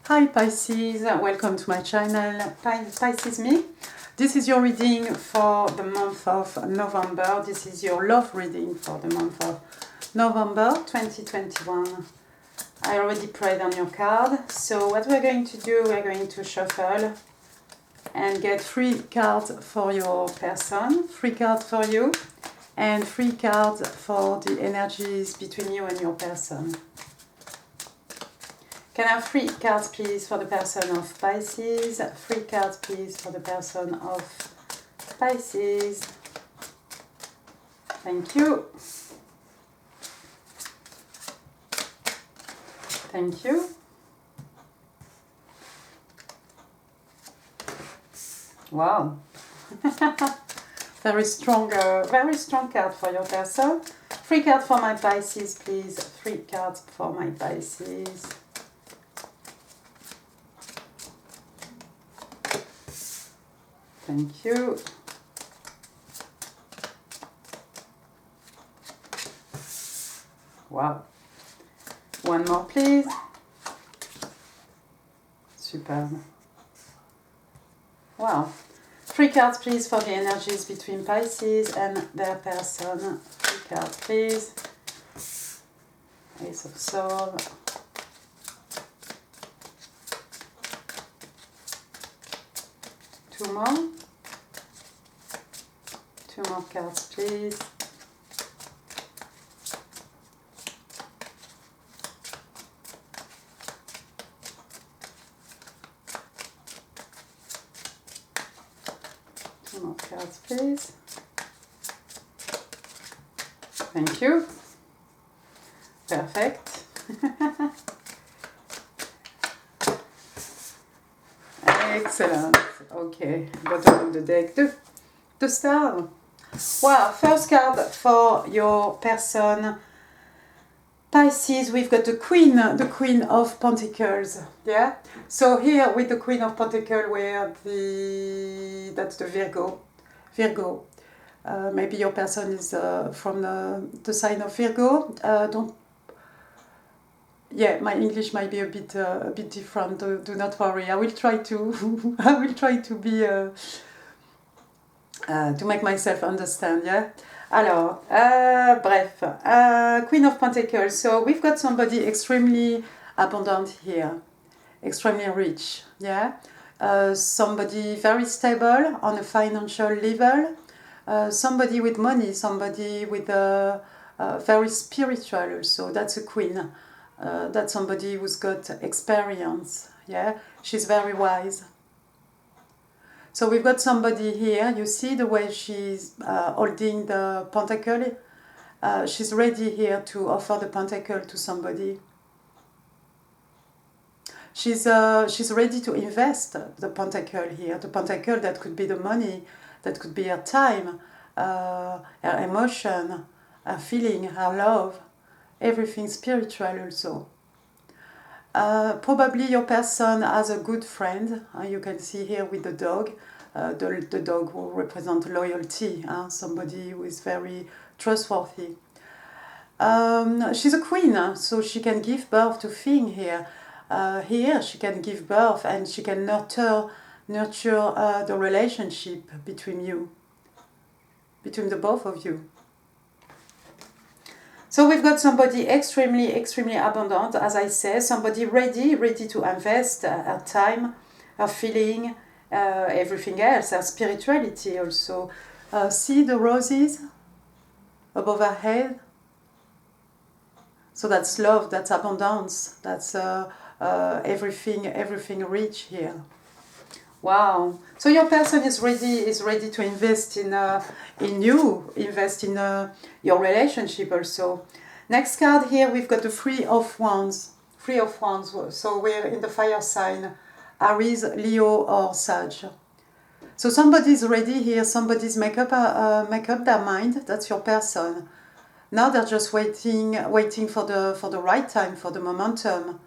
Hi Pisces, welcome to my channel Pisces Me. This is your reading for the month of November. This is your love reading for the month of November 2021. I already prayed on your card. So what we're going to do, we're going to shuffle and get 3 cards for your person, 3 cards for you, and 3 cards for the energies between you and your person. Can I have 3 cards, please, for the person of Pisces? 3 cards, please, for the person of Pisces. Thank you. Thank you. Wow. very strong card for your person. 3 cards for my Pisces, please. 3 cards for my Pisces. Thank you. Wow. 1 more, please. Superb. Wow. 3 cards, please, for the energies between Pisces and their person. 3 cards, please. Ace of Swords. 2 more. 2 more cards, please. Two more cards, please. Thank you. Perfect. Excellent. Okay, bottom of the deck. The star. Wow, first card for your person Pisces, we've got the Queen of Pentacles. Yeah. So here with the Queen of Pentacles, that's the Virgo. Maybe your person is from the sign of Virgo. Yeah, my English might be a bit different. Do not worry. I will try to be to make myself understand. Yeah. Alors, bref, Queen of Pentacles. So we've got somebody extremely abundant here, extremely rich. Yeah. Somebody very stable on a financial level. Somebody with money. Somebody with very spiritual. Also, that's a queen. That's somebody who's got experience. Yeah, she's very wise. So we've got somebody here. You see the way she's holding the pentacle. She's ready here to offer the pentacle to somebody. She's ready to invest the pentacle here. The pentacle, that could be the money, that could be her time, her emotion, her feeling, her love. Everything spiritual also. Probably your person has a good friend. You can see here with the dog. The dog will represent loyalty. Somebody who is very trustworthy. She's a queen, so she can give birth to things here. Here she can give birth and she can nurture the relationship between the both of you. So we've got somebody extremely abundant, as I say, somebody ready to invest her time, her feeling, everything else, her spirituality also. See the roses above her head? So that's love, that's abundance, that's everything rich here. Wow. So your person is ready to invest in you, invest in your relationship also. Next card here, we've got the 3 of Wands. 3 of Wands. So we're in the fire sign, Aries, Leo, or Sag. So somebody's ready here. Somebody's make up their mind. That's your person. Now they're just waiting for the right time, for the momentum,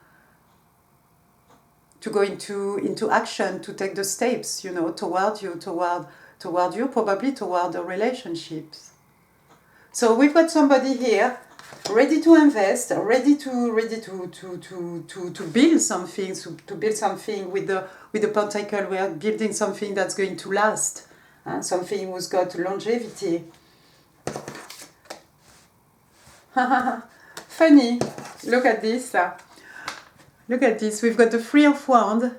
to go into action, to take the steps, toward you, probably toward the relationships. So we've got somebody here ready to invest, ready to build something, to build something with the pentacle. We are building something that's going to last, something who's got longevity. Funny, look at this. Look at this. We've got the Three of Wands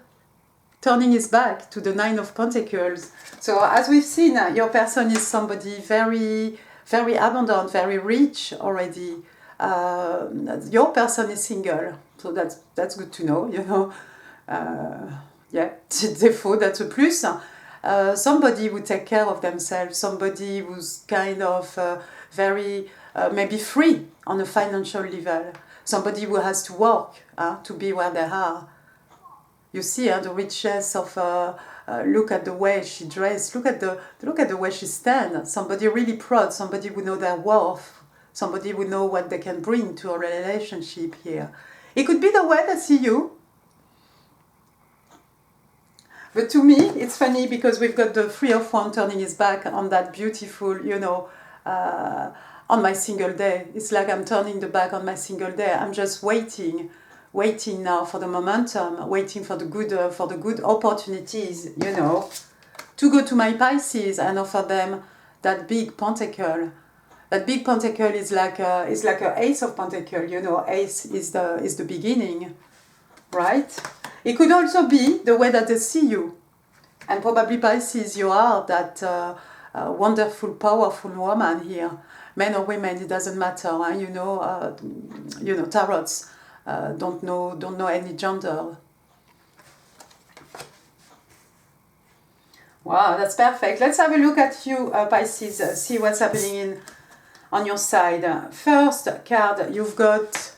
turning his back to the Nine of Pentacles. So as we've seen, your person is somebody very, very abundant, very rich already. Your person is single, so that's good to know, you know. Yeah, défaut, that's a plus. Somebody who take care of themselves, somebody who's kind of very maybe free on a financial level, somebody who has to work to be where they are. You see the richness of look at the way she dressed, look at the way she stands. Somebody really proud, somebody who know their worth, somebody who know what they can bring to a relationship here. It could be the way they see you. But to me, it's funny because we've got the Three of Wands turning his back on that beautiful, you know, on my single day. It's like I'm turning the back on my single day. I'm just waiting now for the momentum, waiting for the good opportunities, you know, to go to my Pisces and offer them that big pentacle. That big pentacle is like a Ace of Pentacle, you know. Ace is the beginning, right? It could also be the way that they see you, and probably Pisces, you are that wonderful, powerful woman here, men or women, it doesn't matter. You know, tarots don't know any gender. Wow, that's perfect. Let's have a look at you, Pisces. See what's happening on your side. First card, you've got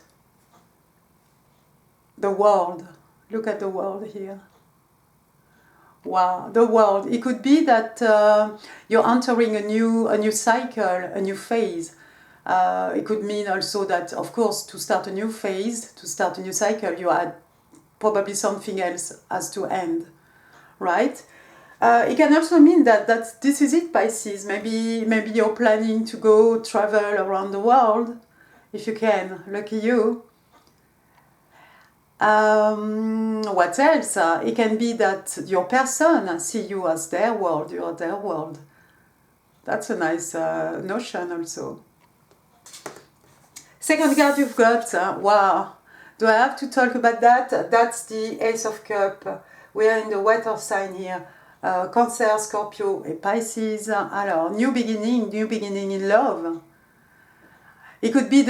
the World. Look at the World here. Wow, the World. It could be that you're entering a new cycle, a new phase. It could mean also that, of course, to start a new phase, to start a new cycle, you had probably something else has to end, right? It can also mean that this is it, Pisces. Maybe you're planning to go travel around the world, if you can. Lucky you. What else? It can be that your person see you as their world, you are their world. That's a nice notion also. Second card you've got, wow. Do I have to talk about that? That's the Ace of Cups. We are in the water sign here. Cancer, Scorpio et Pisces. Alors, new beginning in love. It could be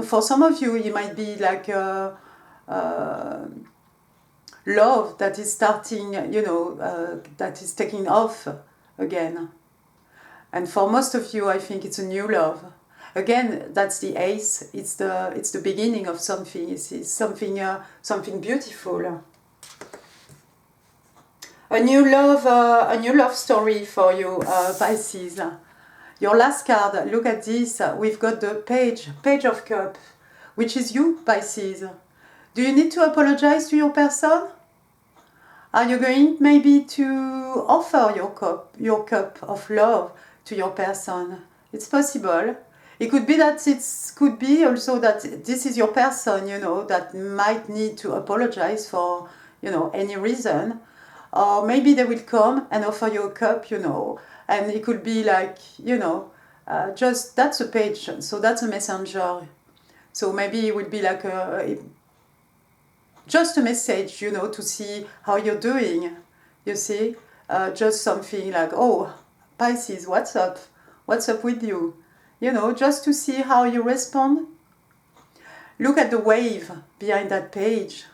for some of you, it might be like love that is starting, you know, that is taking off again. And for most of you, I think it's a new love. Again, that's the Ace. It's the beginning of something. It's something beautiful. A new love story for you, Pisces. Your last card, look at this, we've got the Page of Cups, which is you, Pisces. Do you need to apologize to your person? Are you going maybe to offer your cup of love to your person? It's possible. It could be that could be also that this is your person, you know, that might need to apologize for, you know, any reason. Or maybe they will come and offer you a cup, you know, and it could be like, you know, just that's a page, so that's a messenger. So maybe it would be like just a message, you know, to see how you're doing. You see, just something like, oh, Pisces, what's up? What's up with you? You know, just to see how you respond. Look at the wave behind that page.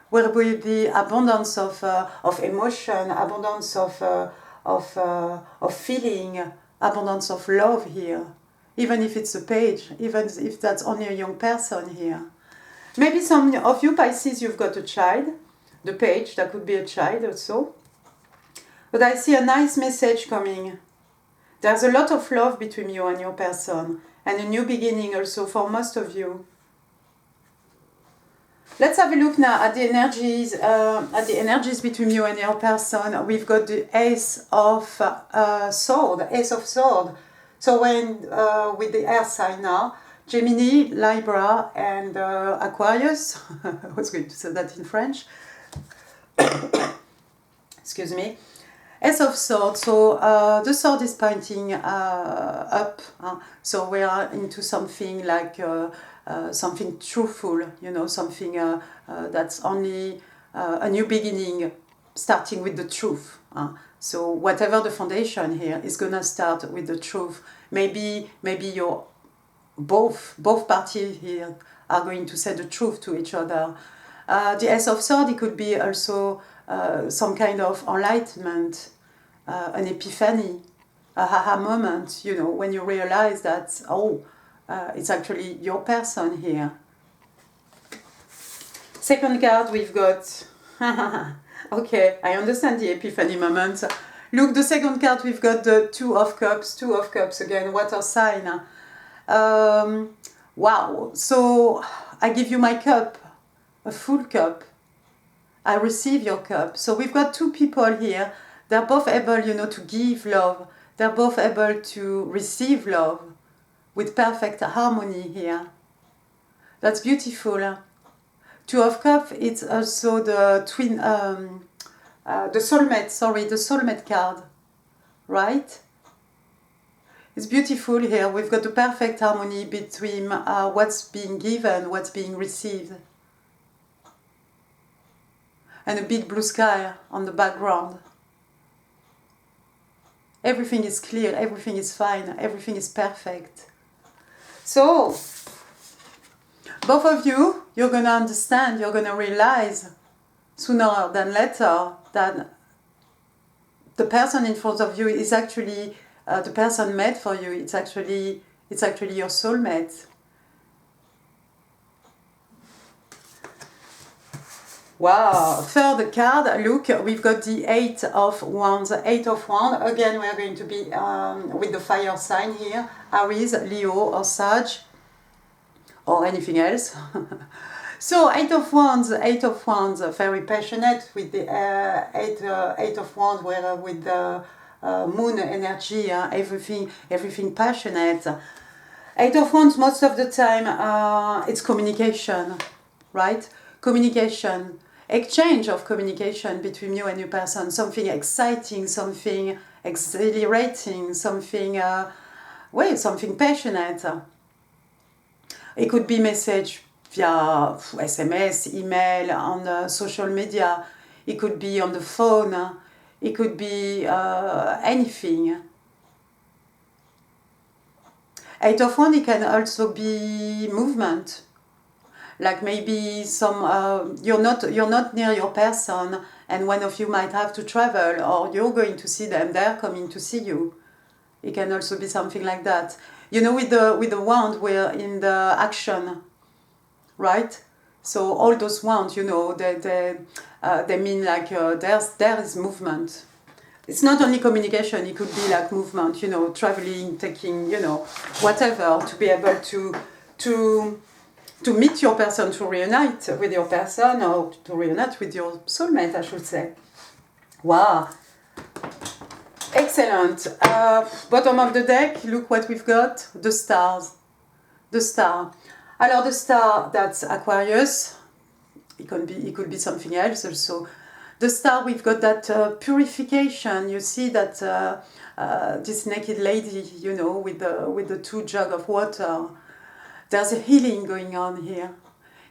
Where will be abundance of emotion, abundance of feeling, abundance of love here. Even if it's a page, even if that's only a young person here. Maybe some of you Pisces, you've got a child. The page, that could be a child also. But I see a nice message coming. There's a lot of love between you and your person. And a new beginning also for most of you. Let's have a look now at the energies between you and your person. We've got the Ace of Sword, Ace of Sword. So when with the air sign now, Gemini, Libra, and Aquarius. I was going to say that in French. Excuse me. Ace of Swords, so the sword is pointing up, so we are into something like something truthful, you know, something that's only a new beginning, starting with the truth. So whatever the foundation here is gonna start with the truth. Maybe you're both parties here are going to say the truth to each other. The Ace of Swords, it could be also some kind of enlightenment, an epiphany, a aha moment, you know, when you realize that, it's actually your person here. Second card, we've got, okay, I understand the epiphany moment. Look, the second card, we've got the Two of Cups again, water sign. Wow, so I give you my cup, a full cup. I receive your cup. So we've got two people here. They're both able, you know, to give love. They're both able to receive love with perfect harmony here. That's beautiful. Two of Cups, it's also the twin, the soulmate card, right? It's beautiful here. We've got the perfect harmony between what's being given, what's being received. And a big blue sky on the background. Everything is clear, everything is fine, everything is perfect. So, both of you, you're going to understand, you're going to realize sooner than later that the person in front of you is actually the person made for you. It's actually your soulmate. Wow, third card, look, we've got the Eight of Wands. Eight of Wands, again, we're going to be with the fire sign here, Aries, Leo, or Sag, or anything else. So, Eight of Wands, very passionate with the Eight of Wands, where with the moon energy, everything passionate. Eight of Wands, most of the time, it's communication, right? Communication, exchange of communication between you and your person, something exciting, something exhilarating, something passionate. It could be message via SMS, email, on social media. It could be on the phone. It could be anything. Eight of Wands, it can also be movement. Like maybe some you're not near your person, and one of you might have to travel, or you're going to see them, they're coming to see you. It can also be something like that. You know, with the wand, we're in the action, right? So all those wands, you know, they mean like there is movement. It's not only communication, it could be like movement, you know, traveling, taking, you know, whatever, to be able to meet your person, to reunite with your person, or to reunite with your soulmate, I should say. Wow. Excellent. Bottom of the deck, look what we've got. The stars. The star. Alors, the star, that's Aquarius. It could be something else also. The star, we've got that purification. You see that this naked lady, you know, with the two jugs of water. There's a healing going on here.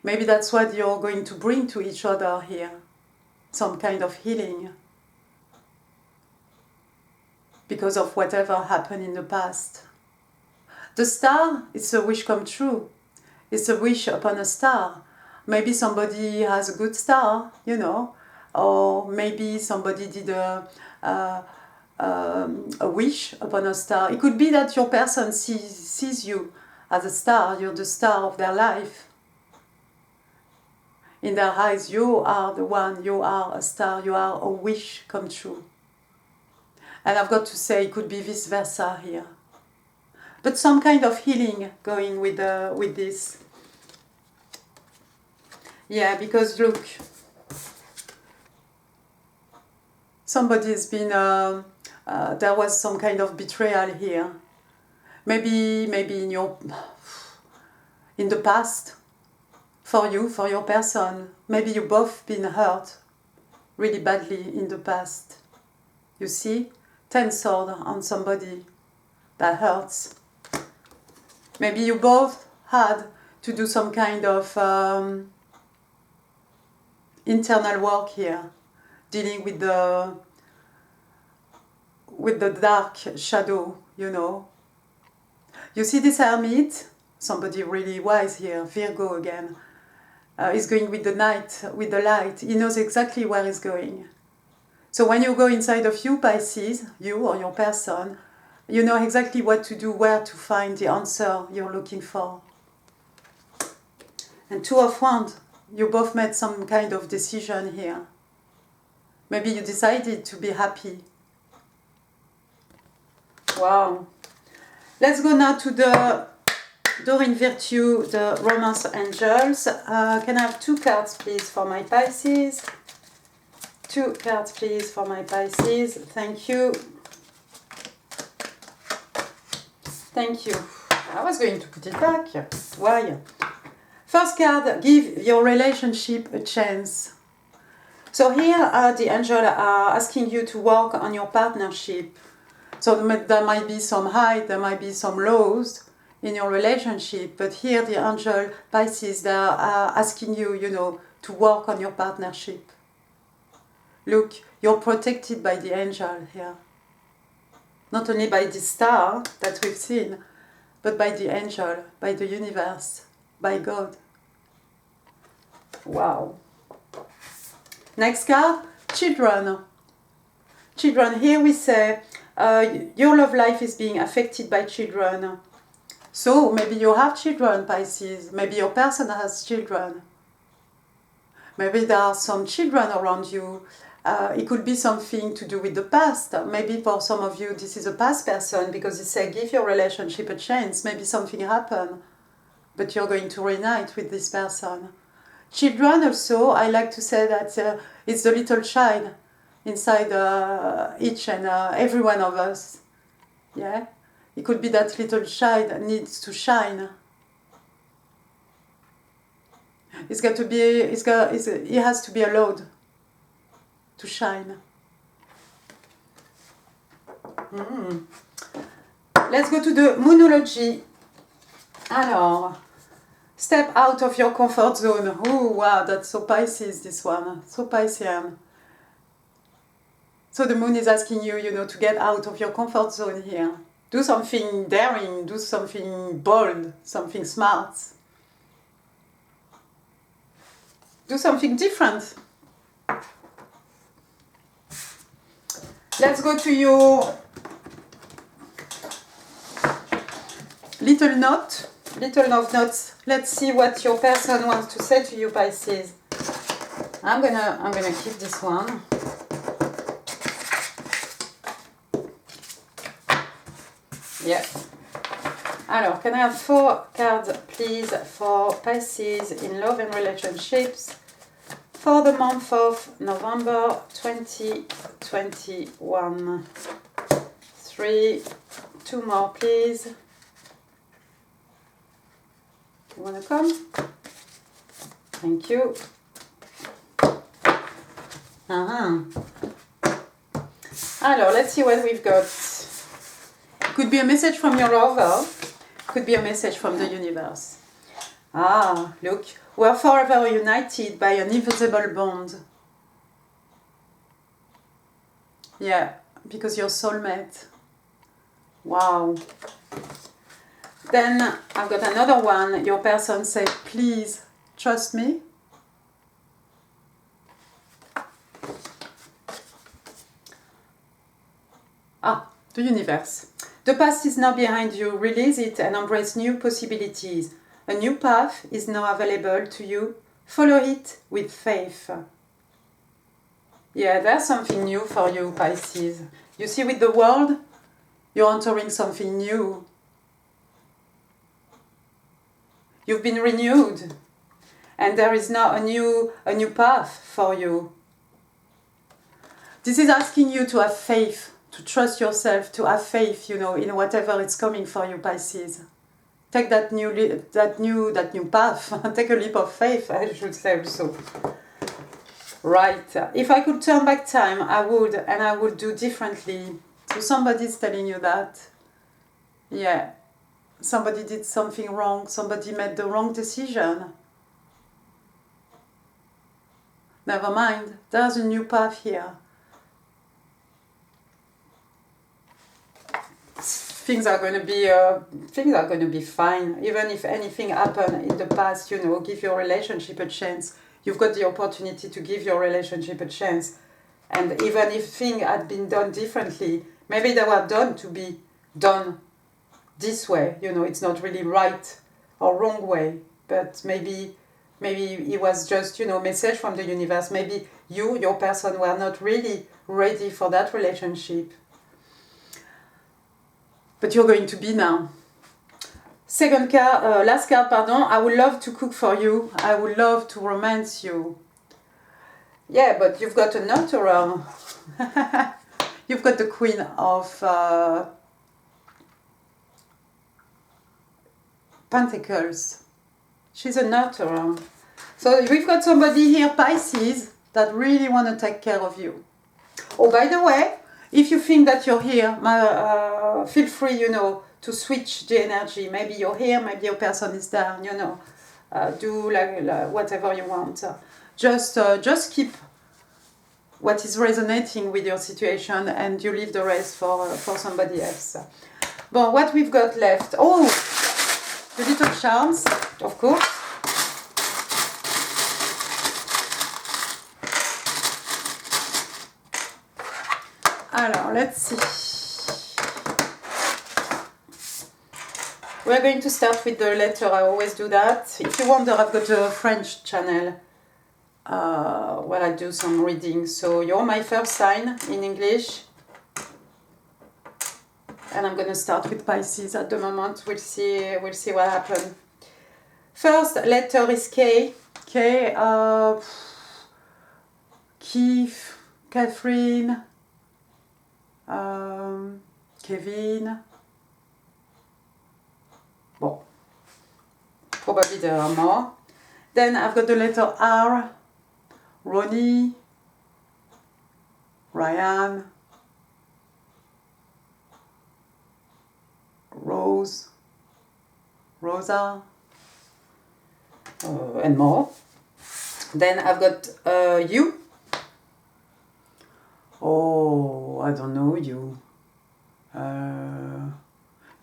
Maybe that's what you're going to bring to each other here. Some kind of healing. Because of whatever happened in the past. The star, it's a wish come true. It's a wish upon a star. Maybe somebody has a good star, you know. Or maybe somebody did a wish upon a star. It could be that your person sees you as a star, you're the star of their life. In their eyes, you are the one, you are a star, you are a wish come true. And I've got to say, it could be vice versa here. But some kind of healing going with this. Yeah, because look, somebody's been, there was some kind of betrayal here. Maybe in the past, for you, for your person, maybe you both been hurt really badly in the past. You see? 10 sword on somebody. That hurts. Maybe you both had to do some kind of internal work here, dealing with the dark shadow, you know. You see this hermit, somebody really wise here, Virgo again, is going with the night, with the light. He knows exactly where he's going. So when you go inside of you, Pisces, you or your person, you know exactly what to do, where to find the answer you're looking for. And Two of Wands, you both made some kind of decision here. Maybe you decided to be happy. Wow. Let's go now to the Dorine Virtue, the Romance Angels. Can I have 2 cards, please, for my Pisces? 2 cards, please, for my Pisces. Thank you. Thank you. I was going to put it back. Why? First card, give your relationship a chance. So here the angel are asking you to work on your partnership. So there might be some highs, there might be some lows in your relationship, but here the angel Pisces, they are asking you, you know, to work on your partnership. Look, you're protected by the angel here. Not only by the star that we've seen, but by the angel, by the universe, by God. Wow. Next card, children. Children, here we say, your love life is being affected by children. So maybe you have children, Pisces. Maybe your person has children. Maybe there are some children around you. It could be something to do with the past. Maybe for some of you this is a past person because it says give your relationship a chance. Maybe something happened, but you're going to reunite with this person. Children also, I like to say that it's the little child inside each and every one of us. Yeah, it could be that little child needs to shine. He has to be allowed to shine. Let's go to the Moonology. Alors, step out of your comfort zone. Oh wow, that's so Pisces, this one, so Piscean. So the moon is asking you, you know, to get out of your comfort zone here. Do something daring, do something bold, something smart. Do something different. Let's go to your little note of notes. Let's see what your person wants to say to you, Pisces. I'm gonna keep this one. Yeah. Alors, can I have 4 cards, please, for Pisces in love and relationships for the month of November 2021? 3, 2 more, please. You want to come? Thank you. Alors, let's see what we've got. Could be a message from your lover. Could be a message from the universe. Ah, look. We're forever united by an invisible bond. Yeah, because you're soulmate. Wow. Then I've got another one. Your person said, please trust me. Ah, the universe. The past is now behind you. Release it and embrace new possibilities. A new path is now available to you. Follow it with faith. Yeah, there's something new for you, Pisces. You see, with the world, you're entering something new. You've been renewed. and there is now a new path for you. This is asking you to have faith, to trust yourself, to have faith, you know, in whatever is coming for you, Pisces. Take that new path. Take a leap of faith, I should say also. Right. If I could turn back time, I would, and I would do differently. So somebody's telling you that. Yeah. Somebody did something wrong. Somebody made the wrong decision. Never mind. There's a new path here. Things are going to be fine. Even if anything happened in the past, you know, give your relationship a chance. You've got the opportunity to give your relationship a chance. And even if things had been done differently, maybe they were done to be done this way. You know, it's not really right or wrong way. But maybe it was just, you know, message from the universe. Maybe your person were not really ready for that relationship. But you're going to be now. Last card, pardon. I would love to cook for you. I would love to romance you. Yeah, but you've got a nurturer. You've got the Queen of Pentacles. She's a nurturer. So we've got somebody here, Pisces, that really want to take care of you. Oh, by the way, if you think that you're here, feel free, you know, to switch the energy. Maybe you're here, maybe your person is there, you know. Do like whatever you want. Just keep what is resonating with your situation and you leave the rest for somebody else. But what we've got left, oh, the little charms, of course. Alors, let's see. We're going to start with the letter. I always do that. If you wonder, I've got a French channel where I do some reading. So you're my first sign in English. And I'm going to start with Pisces at the moment. We'll see what happens. First letter is K. K, Keith, Catherine, Kevin. Bon, probably there are more. Then I've got the letter R, Ronnie, Ryan, Rose, Rosa, and more. Then I've got you. Oh, I don't know you.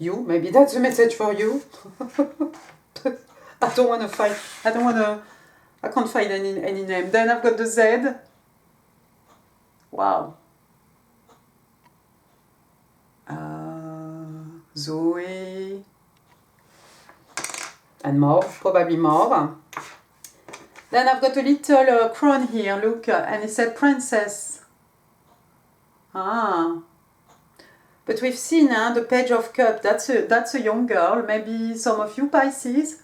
You, maybe that's a message for you. I can't find any name. Then I've got the Z. Wow. Zoe. And more, probably more. Then I've got a little crown here, look, and it said princess. Ah. But we've seen the Page of Cups, that's a young girl. Maybe some of you Pisces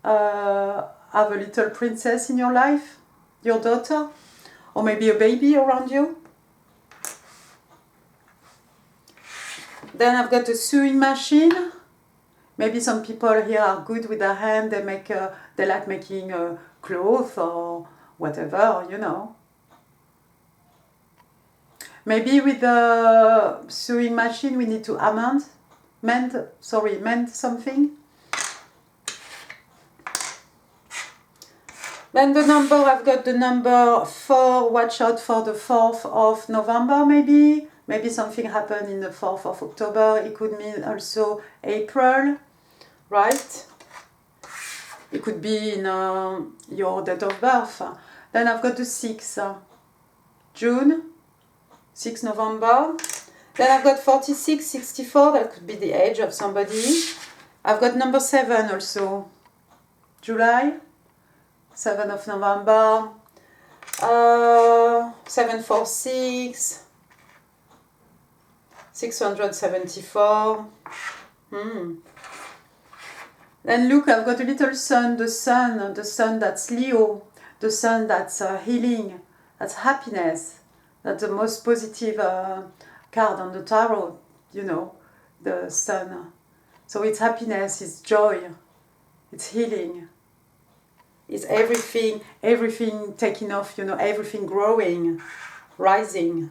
have a little princess in your life, your daughter, or maybe a baby around you. Then I've got a sewing machine. Maybe some people here are good with their hand. They like making clothes or whatever, you know. Maybe with the sewing machine we need to mend something. Then the number, I've got the number 4, watch out for the 4th of November maybe. Maybe something happened in the 4th of October. It could mean also April, right? It could be in your date of birth. Then I've got the 6th, June. 6 November. Then I've got 46, 64, that could be the age of somebody. I've got number 7 also. July, 7 of November. 746. 674. Then look, I've got a little sun, the sun that's Leo, the sun that's healing, that's happiness, that's the most positive card on the tarot, you know, the sun. So it's happiness, it's joy, it's healing, it's everything taking off, you know, everything growing, rising.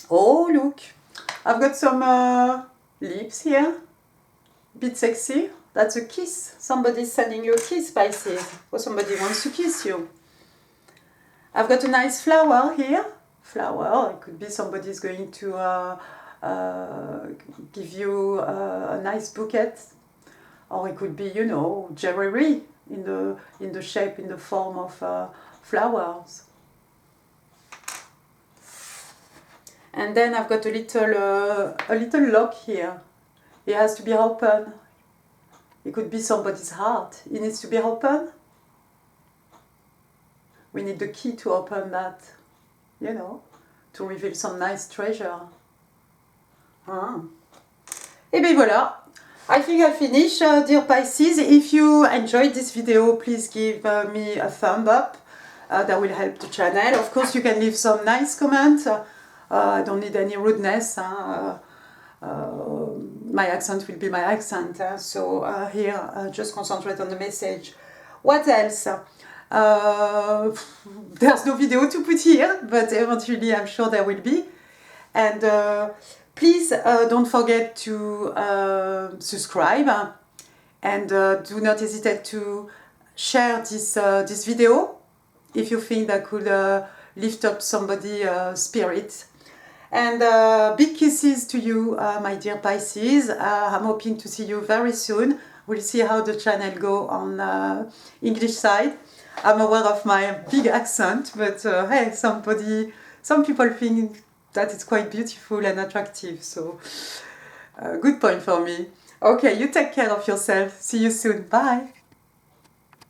Oh, look, I've got some lips here. Bit sexy. That's a kiss. Somebody's sending you a kiss, Pisces. Or somebody wants to kiss you. I've got a nice flower here. Flower. It could be somebody's going to give you a nice bouquet. Or it could be, you know, jewelry in the shape, in the form of flowers. And then I've got a little lock here. It has to be open. It could be somebody's heart. It needs to be open. We need the key to open that, you know, to reveal some nice treasure. Et bien voilà. I think I finished, dear Pisces. If you enjoyed this video, please give me a thumb up. That will help the channel. Of course, you can leave some nice comments. I don't need any rudeness. My accent will be my accent, so here just concentrate on the message. What else? There's no video to put here, but eventually I'm sure there will be. And please don't forget to subscribe, and do not hesitate to share this video if you think that could lift up somebody's spirit. And big kisses to you, my dear Pisces. I'm hoping to see you very soon. We'll see how the channel go on English side. I'm aware of my big accent, but hey, some people think that it's quite beautiful and attractive. So good point for me. Okay, you take care of yourself. See you soon. Bye.